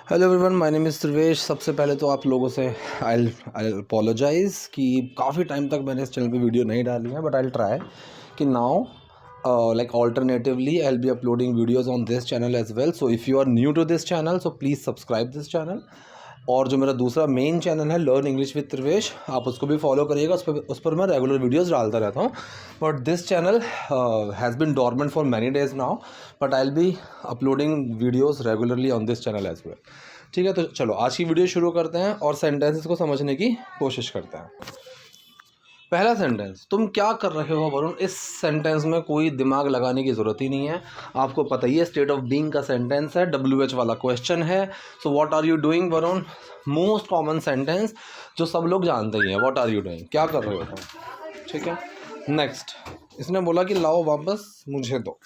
Hello everyone, my name is Sarvesh. सबसे पहले तो आप लोगों से आई अपोलोजाइज़ कि काफ़ी टाइम तक मैंने इस चैनल पे वीडियो नहीं डाली है, बट आई ट्राई कि now like alternatively I'll be uploading videos on this channel as well. So if you are new to this channel, so please subscribe this channel. और जो मेरा दूसरा मेन चैनल है learn English with प्रवेश, आप उसको भी फॉलो करिएगा। उस पर मैं रेगुलर वीडियोस डालता रहता हूँ। But this channel has been dormant for many days now, but I will be uploading videos regularly on this channel as well. ठीक है, तो चलो आज की वीडियो शुरू करते हैं और सेंटेंसेस को समझने की कोशिश करते हैं। पहला सेंटेंस, तुम क्या कर रहे हो वरुण। इस सेंटेंस में कोई दिमाग लगाने की ज़रूरत ही नहीं है, आपको पता ही है स्टेट ऑफ बीइंग का सेंटेंस है, WH वाला क्वेश्चन है। So what are you doing Varun, most common sentence जो सब लोग जानते ही हैं। व्हाट आर यू डूइंग, क्या कर रहे हो तुम। ठीक है, नेक्स्ट इसने बोला कि लाओ वापस मुझे दो।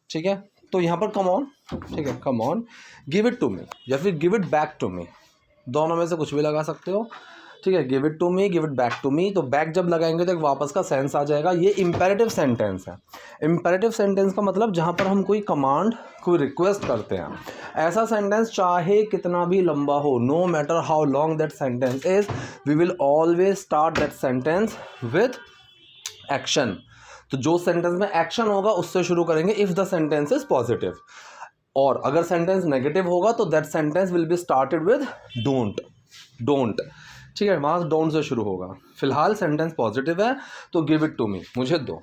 ठीक है, तो यहाँ पर कम ऑन, ठीक है, come on, give it to me या फिर give it back to me, दोनों में से कुछ भी लगा सकते हो। ठीक है, give it to me, give it back to me, तो बैक जब लगाएंगे तो एक वापस का सेंस आ जाएगा। ये इम्पेरेटिव सेंटेंस है। इम्पेरेटिव सेंटेंस का मतलब जहाँ पर हम कोई कमांड, कोई रिक्वेस्ट करते हैं। ऐसा सेंटेंस चाहे कितना भी लंबा हो, no matter how long that sentence is, we will always start that sentence with action. तो जो सेंटेंस में एक्शन होगा उससे शुरू करेंगे if the sentence is positive, और अगर सेंटेंस नेगेटिव होगा तो that sentence will be started with don't. ठीक है, वहाँ डोंट से शुरू होगा। फिलहाल सेंटेंस पॉजिटिव है तो गिव इट टू मी, मुझे दो।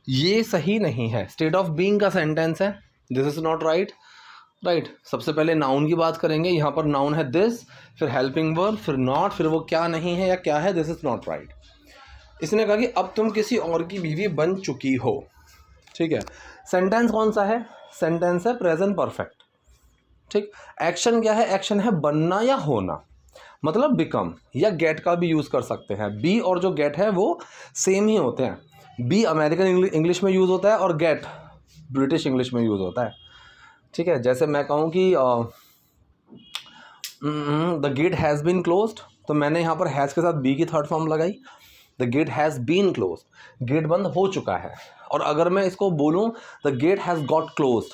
ये सही नहीं है, स्टेट ऑफ बीइंग का सेंटेंस है, दिस इज नॉट राइट। सबसे पहले नाउन की बात करेंगे। यहाँ पर नाउन है दिस, फिर हेल्पिंग वर्ब, फिर नॉट, फिर वो क्या नहीं है या क्या है, दिस इज नॉट राइट। इसने कहा कि अब तुम किसी और की बीवी बन चुकी हो। ठीक है, सेंटेंस कौन सा है, सेंटेंस है प्रेजेंट परफेक्ट। ठीक, एक्शन क्या है, एक्शन है बनना या होना, मतलब बिकम या गेट का भी यूज़ कर सकते हैं। बी और जो गेट है वो सेम ही होते हैं। बी अमेरिकन इंग्लिश में यूज़ होता है और गेट ब्रिटिश इंग्लिश में यूज़ होता है। ठीक है, जैसे मैं कहूँ कि the gate has been closed, तो मैंने यहाँ पर हैज़ के साथ बी की थर्ड फॉर्म लगाई। The gate has been closed, gate बंद हो चुका है। और अगर मैं इसको बोलूँ the gate has got closed,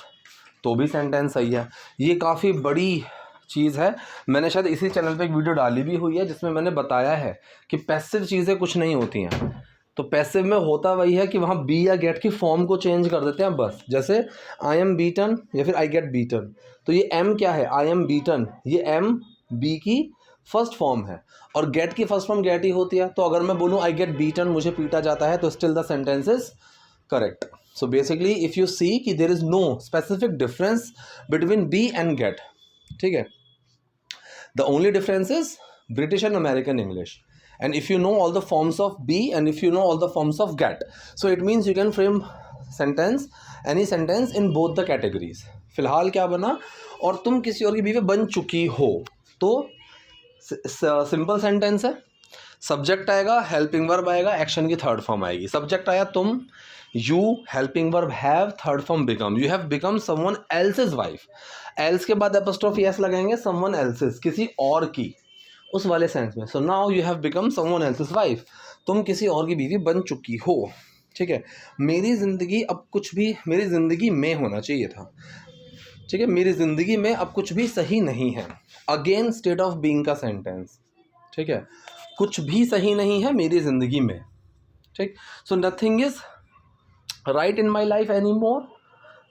तो भी सेंटेंस सही है। ये काफ़ी बड़ी चीज़ है, मैंने शायद इसी चैनल पे एक वीडियो डाली भी हुई है जिसमें मैंने बताया है कि पैसिव चीज़ें कुछ नहीं होती हैं। तो पैसिव में होता वही है कि वहाँ बी या गेट की फॉर्म को चेंज कर देते हैं बस। जैसे आई एम बीटन या फिर आई गेट बीटन, तो ये एम क्या है, आई एम बीटन, ये एम बी की फर्स्ट फॉर्म है और गेट की फर्स्ट फॉर्म गेट ही होती है। तो अगर मैं बोलूँ आई गेट बीटन, मुझे पीटा जाता है, तो still the sentence is correct. So basically if you see कि there is no specific difference between be and get, ठीक है, the only difference is British and American English, and if you know all the forms of be and if you know all the forms of get, so it means you can frame sentence, any sentence in both the categories. फिलहाल क्या बना, और तुम किसी और की बीवी बन चुकी हो, तो सिंपल सेंटेंस है। सब्जेक्ट आएगा, हेल्पिंग वर्ब आएगा, एक्शन की थर्ड फॉर्म आएगी। सब्जेक्ट आया तुम, you, helping verb have, third form become, you have become someone else's wife। else के बाद apostrophe s लगाएंगे, someone else's, किसी और की, उस वाले सेंस में। so now you have become someone else's wife, तुम किसी और की बीवी बन चुकी हो। ठीक है, मेरी ज़िंदगी अब कुछ भी मेरी ज़िंदगी में होना चाहिए था। ठीक है, मेरी ज़िंदगी में अब कुछ भी सही नहीं है, अगेन स्टेट ऑफ बीइंग का सेंटेंस। ठीक है, कुछ भी सही नहीं है मेरी ज़िंदगी में। ठीक, so nothing is right in my life any more,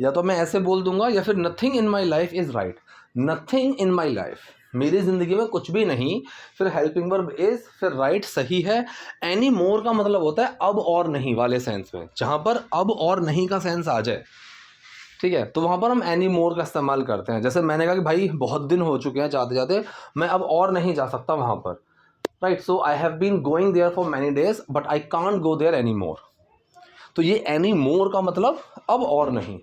या तो मैं ऐसे बोल दूंगा, या फिर nothing in my life is right, nothing in my life, मेरी ज़िंदगी में कुछ भी नहीं, फिर हेल्पिंग वर्ब इज़, फिर राइट सही है। एनी मोर का मतलब होता है अब और नहीं वाले सेंस में, जहाँ पर अब और नहीं का सेंस आ जाए। ठीक है, तो वहाँ पर हम एनी मोर का इस्तेमाल करते हैं। जैसे मैंने कहा कि भाई बहुत दिन हो चुके हैं जाते जाते, मैं अब और नहीं जा सकता वहाँ पर। Right, so I have been going there for many days but I can't go there anymore. तो ये एनी मोर का मतलब अब और नहीं।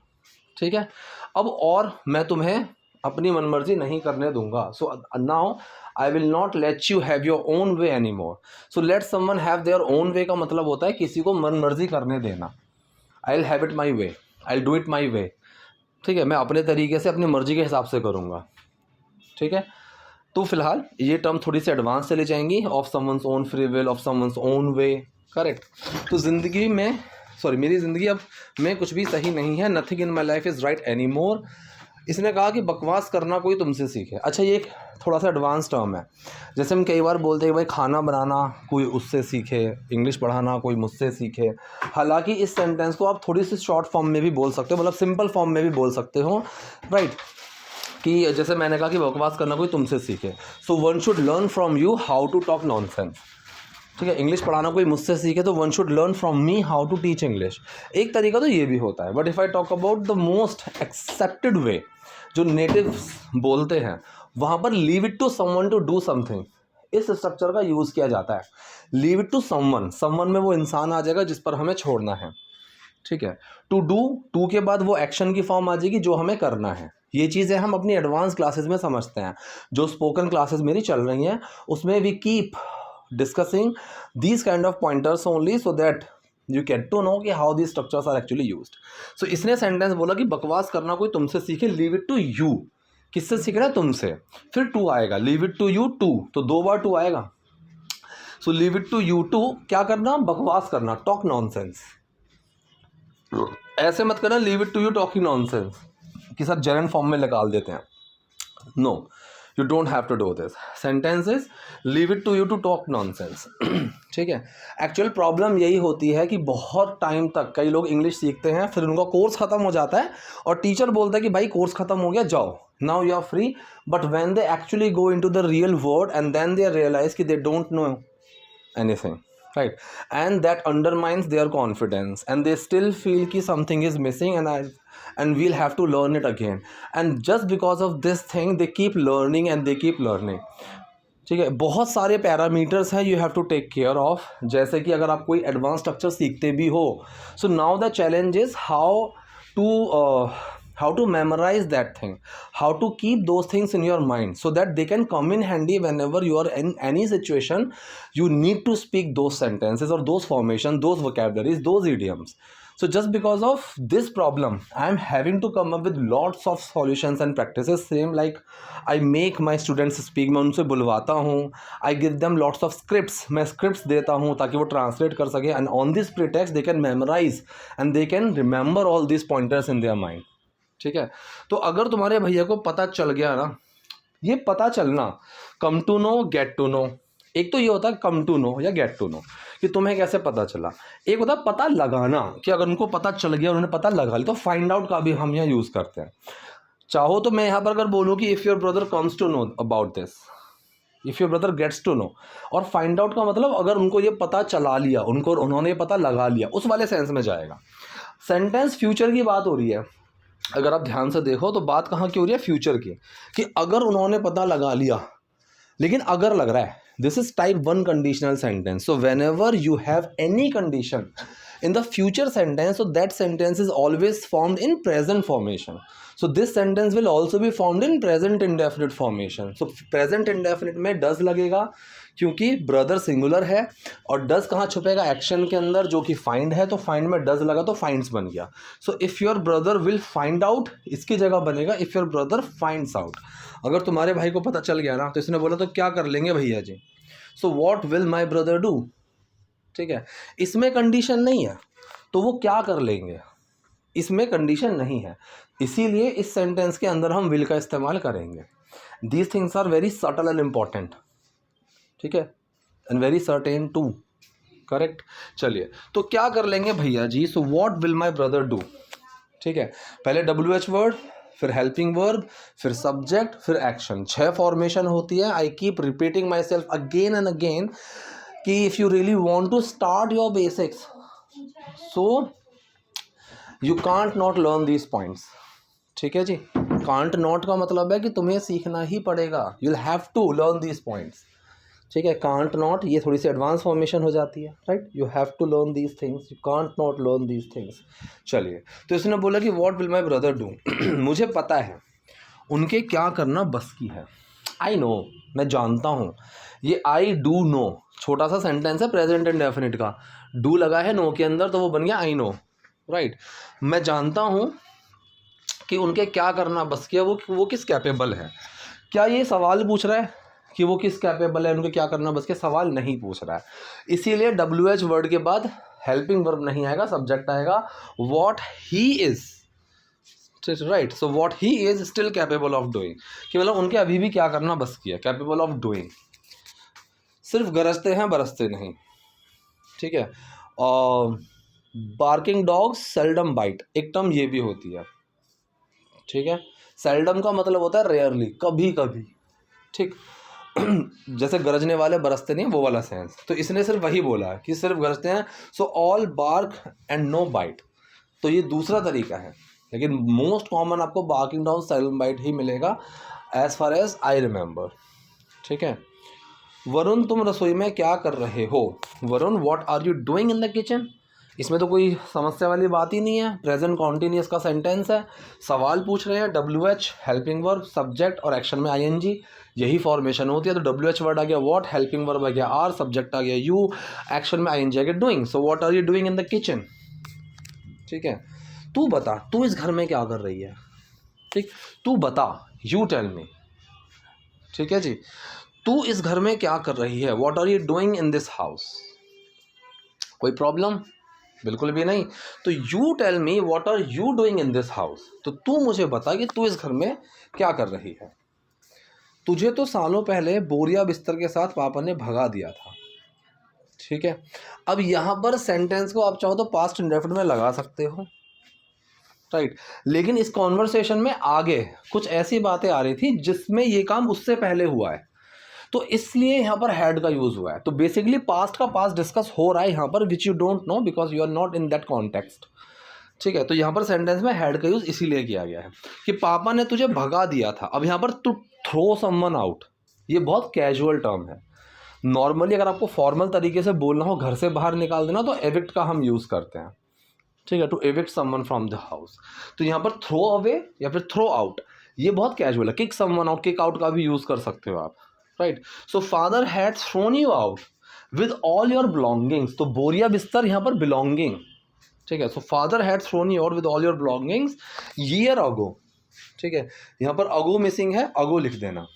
ठीक है, अब और मैं तुम्हें अपनी मनमर्जी नहीं करने दूंगा। So now I will not let you have your own way any more. So let someone have their own way का मतलब होता है किसी को मनमर्जी करने देना। I will have it my way, I will do it my way. ठीक है, मैं अपने तरीके से अपनी मर्जी के हिसाब से करूँगा। ठीक है, तो फिलहाल ये टर्म थोड़ी सी एडवांस चली जाएंगी, of someone's own free will, of someone's own way. Correct, तो ज़िंदगी में मेरी ज़िंदगी अब में कुछ भी सही नहीं है, nothing in my life is right any more, इसने कहा कि बकवास करना कोई तुमसे सीखे। अच्छा, ये एक थोड़ा सा एडवांस टर्म है। जैसे हम कई बार बोलते हैं भाई खाना बनाना कोई उससे सीखे, इंग्लिश पढ़ाना कोई मुझसे सीखे। हालांकि इस सेंटेंस को आप थोड़ी सी शॉर्ट फॉर्म में भी बोल सकते हो, मतलब सिंपल फॉर्म में भी बोल सकते हो, राइट। कि जैसे मैंने कहा कि बकवास करना कोई तुमसे सीखे, so one should learn from you how to talk nonsense. ठीक है, इंग्लिश पढ़ाना कोई मुझसे सीखे तो one should learn from me how to teach English. एक तरीका तो ये भी होता है, but if I talk about the most accepted way जो नेटिव्स बोलते हैं, वहाँ पर leave it to someone to do something, इस स्ट्रक्चर का यूज़ किया जाता है। Leave it to someone, someone में वो इंसान आ जाएगा जिस पर हमें छोड़ना है। ठीक है, टू डू, टू के बाद वो एक्शन की फॉर्म आ जाएगी जो हमें करना है। ये चीज़ें हम अपनी एडवांस क्लासेस में समझते हैं। जो स्पोकन क्लासेस मेरी चल रही हैं उसमें we keep discussing these kind of pointers only so that you get to know कि how these structures are actually used. So इसने सेंटेंस बोला कि बकवास करना कोई तुमसे सीखे, लीव इट टू यू, किससे सीखना है? तुमसे। फिर टू आएगा, leave it to you to, तो 2 बार टू आएगा। So leave it to you to, क्या करना? बकवास करना, टॉक नॉनसेंस। ऐसे मत करना leave it to you talking nonsense कि सर जेरंड फॉर्म में निकाल देते हैं। No, you don't have to do this. Sentence is leave it to you to talk nonsense. ठीक है, एक्चुअल प्रॉब्लम यही होती है कि बहुत टाइम तक कई लोग इंग्लिश सीखते हैं, फिर उनका कोर्स खत्म हो जाता है और टीचर बोलता है कि भाई कोर्स खत्म हो गया, जाओ, now you are free. But when they actually go into the real world and then they realize कि they don't know anything, right, and that undermines their confidence and they still feel ki something is missing and we'll have to learn it again, and just because of this thing they keep learning and they keep learning। ठीक है, बहुत सारे parameters हैं you have to take care of. जैसे कि अगर आप कोई एडवांस स्ट्रक्चर सीखते भी हो, so now the challenge is how to memorize that thing, how to keep those things in your mind so that they can come in handy whenever you are in any situation you need to speak those sentences or those formations, those vocabularies, those idioms। So just because of this problem I am having to come up with lots of solutions and practices, same like I make my students speak, मैं उनसे बुलवाता हूँ, I give them lots of scripts, मैं scripts देता हूँ ताकि वो translate कर सके, and on this pretext they can memorize and they can remember all these pointers in their mind। ठीक है, तो अगर तुम्हारे भैया को पता चल गया ना, ये पता चलना, come to know, get to know, एक तो ये होता है कम टू नो या गेट टू नो कि तुम्हें कैसे पता चला, एक होता है पता लगाना कि अगर उनको पता चल गया, उन्होंने पता लगा लिया, तो फाइंड आउट का भी हम यहाँ यूज़ करते हैं। चाहो तो मैं यहाँ पर अगर बोलूँ कि if your brother comes to know about this, if your brother gets to know, और फाइंड आउट का मतलब अगर उनको ये पता चला लिया, उन्होंने ये पता लगा लिया, उस वाले सेंस में जाएगा। सेंटेंस फ्यूचर की बात हो रही है, अगर आप ध्यान से देखो तो बात कहाँ की हो रही है? फ्यूचर की, कि अगर उन्होंने पता लगा लिया, लेकिन अगर लग रहा है, this is type 1 conditional sentence. So when ever you have any condition in the future sentence, so that sentence is always formed in present formation, so this sentence will also be formed in present indefinite formation। so present indefinite में does लगेगा क्योंकि brother singular है, और does कहाँ छुपेगा? Action के अंदर, जो कि find है, तो find में does लगा तो finds बन गया। so if your brother will find out, इसकी जगह बनेगा if your brother finds out। अगर तुम्हारे भाई को पता चल गया ना, तो इसने बोला तो क्या कर लेंगे भैया जी, so what will my brother do। ठीक है, इसमें कंडीशन नहीं है तो वो क्या कर लेंगे, इसमें कंडीशन नहीं है, इसीलिए इस सेंटेंस के अंदर हम विल का इस्तेमाल करेंगे। These things are very subtle and important, ठीक है, and very certain too, correct. चलिए, तो क्या कर लेंगे भैया जी? So what will my brother do. ठीक है, पहले WH वर्ड, फिर हेल्पिंग वर्ब, फिर सब्जेक्ट, फिर एक्शन, 6 फॉर्मेशन होती है। I keep repeating myself again and again कि if you really want to start your basics, so you can't not learn these points. ठीक है जी, कांट नॉट का मतलब है कि तुम्हें सीखना ही पड़ेगा, you will have to learn these points. ठीक है, कांट नॉट ये थोड़ी सी एडवांस फॉर्मेशन हो जाती है, right. You have to learn these things, you can't not learn these things. चलिए, तो इसने बोला कि what will my brother do, मुझे पता है उनके क्या करना बस की है। आई नो, मैं जानता हूँ, ये आई डू नो छोटा सा सेंटेंस है प्रेजेंट इंडेफिनिट का, डू लगा है नो के अंदर तो वो बन गया आई नो, राइट। मैं जानता हूँ कि उनके क्या करना बस किया, वो किस कैपेबल है। क्या ये सवाल पूछ रहा है कि वो किस कैपेबल है, उनके क्या करना बस के? सवाल नहीं पूछ रहा है, इसीलिए WH वर्ड के बाद हेल्पिंग वर्ब नहीं आएगा, सब्जेक्ट आएगा, what he is. Right, so what he is still capable of doing, कि मतलब उनके अभी भी क्या करना बस किया, कैपेबल ऑफ डूइंग, सिर्फ गरजते हैं बरसते नहीं, ठीक है। और बार्किंग डॉग्स सेल्डम बाइट, एक टर्म ये भी होती है, ठीक है। सेल्डम का मतलब होता है रेयरली, कभी कभी, ठीक। जैसे गरजने वाले बरसते नहीं, वो वाला सेंस, तो इसने सिर्फ वही बोला है कि सिर्फ गरजते हैं, so all bark and no bite, तो ये दूसरा तरीका है, लेकिन मोस्ट कॉमन आपको बार्किंग डॉग सेल्डम बाइट ही मिलेगा as far as I remember, ठीक है। वरुण तुम रसोई में क्या कर रहे हो, Varun what are you doing in the kitchen, इसमें तो कोई समस्या वाली बात ही नहीं है, प्रेजेंट कॉन्टिन्यूअस का सेंटेंस है, सवाल पूछ रहे हैं, WH हेल्पिंग वर्ब, सब्जेक्ट और एक्शन में ING, यही फॉर्मेशन होती है। तो WH वर्ड आ गया व्हाट, हेल्पिंग वर्ब आ गया आर, सब्जेक्ट आ गया यू, एक्शन में ING आ गया doing, so what are you doing in the kitchen, ठीक है। तू बता, तू इस घर में क्या कर रही है, ठीक, तू बता, यू टेल मी, ठीक है जी, तू इस घर में क्या कर रही है, what are you doing in this house, कोई प्रॉब्लम, बिल्कुल भी नहीं। तो you tell me what are you doing in this house, तो तू मुझे बता कि तू इस घर में क्या कर रही है। तुझे तो सालों पहले बोरिया बिस्तर के साथ पापा ने भगा दिया था, ठीक है। अब यहाँ पर सेंटेंस को आप चाहो तो पास्ट इंडेफिनिट में लगा सकते हो, राइट, लेकिन इस कॉन्वर्सेशन में आगे कुछ ऐसी बातें आ रही थी जिसमें ये काम उससे पहले हुआ है, तो इसलिए यहाँ पर हैड का यूज हुआ है। तो बेसिकली पास्ट का पास्ट डिस्कस हो रहा है यहाँ पर, which you don't know because you are not in that context, ठीक है। तो यहाँ पर सेंटेंस में हैड का यूज इसीलिए किया गया है कि पापा ने तुझे भगा दिया था। अब यहाँ पर टू थ्रो समवन आउट, ये बहुत कैजुअल टर्म है। नॉर्मली अगर आपको फॉर्मल तरीके से बोलना हो, घर से बाहर निकाल देना, तो एविक्ट का हम यूज़ करते हैं, ठीक है, to evict someone from the house. तो यहाँ पर थ्रो अवे या फिर थ्रो आउट, ये बहुत कैजुअल है। Kick someone out, kick out का भी यूज़ कर सकते हो आप, right. So father had thrown you out with all your belongings, तो बोरिया बिस्तर यहाँ पर बिलोंगिंग, ठीक है। So father had thrown you out with all your belongings year ago, ठीक है। यहाँ पर अगो मिसिंग है, अगो लिख देना,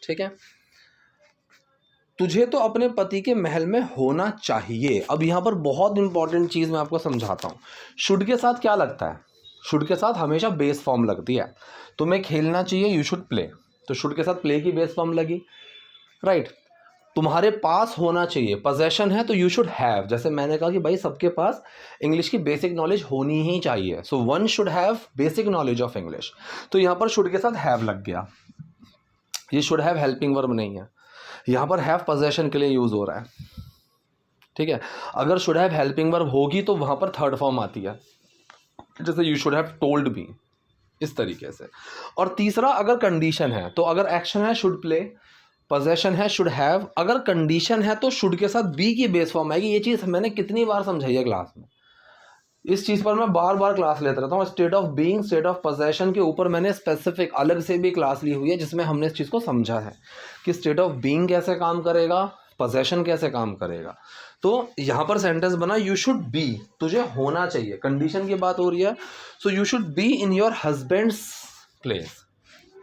ठीक है। तुझे तो अपने पति के महल में होना चाहिए। अब यहाँ पर बहुत इंपॉर्टेंट चीज़ मैं आपको समझाता हूँ। शुड के साथ क्या लगता है, शुड के साथ हमेशा बेस फॉर्म लगती है। तुम्हें खेलना चाहिए, यू शुड प्ले, तो शुड के साथ प्ले की बेस फॉर्म लगी, राइट। तुम्हारे पास होना चाहिए, पोजेशन है तो यू शुड हैव, जैसे मैंने कहा कि भाई सबके पास इंग्लिश की बेसिक नॉलेज होनी ही चाहिए, सो one should have basic knowledge of English. तो यहाँ पर शुड के साथ हैव लग गया, ये शुड हैव हेल्पिंग वर्ब नहीं है, यहाँ पर हैव पोजेशन के लिए यूज हो रहा है, ठीक है। अगर शुड हैव हेल्पिंग वर्ब होगी तो वहाँ पर थर्ड फॉर्म आती है, जैसे you should have told me, इस तरीके से। और तीसरा, अगर कंडीशन है तो अगर एक्शन है शुड प्ले, पोजेशन है शुड हैव, अगर कंडीशन है तो शुड के साथ बी की बेस फॉर्म आएगी। ये चीज़ मैंने कितनी बार समझाई है क्लास में, इस चीज़ पर मैं बार बार क्लास लेता रहता हूँ। State of being, state of possession के ऊपर मैंने स्पेसिफिक अलग से भी क्लास ली हुई है जिसमें हमने इस चीज़ को समझा है कि स्टेट ऑफ बीइंग कैसे काम करेगा, पोजेशन कैसे काम करेगा। तो यहाँ पर सेंटेंस बना यू शुड बी, तुझे होना चाहिए, कंडीशन की बात हो रही है, so you should be in your husband's place,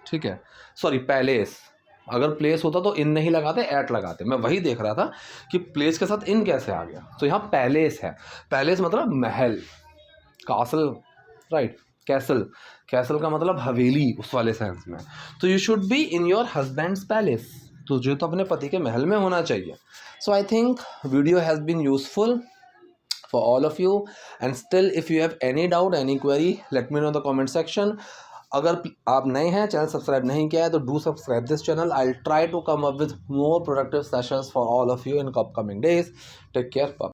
ठीक है, सॉरी पैलेस। अगर प्लेस होता तो इन नहीं लगाते, एट लगाते। मैं वही देख रहा था कि प्लेस के साथ इन कैसे आ गया। तो यहाँ पैलेस है, पैलेस मतलब महल, कासल, राइट, कैसल, कैसल का मतलब हवेली उस वाले सेंस में। तो you should be in your husband's palace, तुझे तो अपने पति के महल में होना चाहिए। So I think video has been useful for all of you, and still if you have any doubt, any query, let me know in the comment section. अगर आप नए हैं, चैनल सब्सक्राइब नहीं किया है तो do subscribe this channel. I will try to come up with more productive sessions for all of you in upcoming days. Take care. Bye.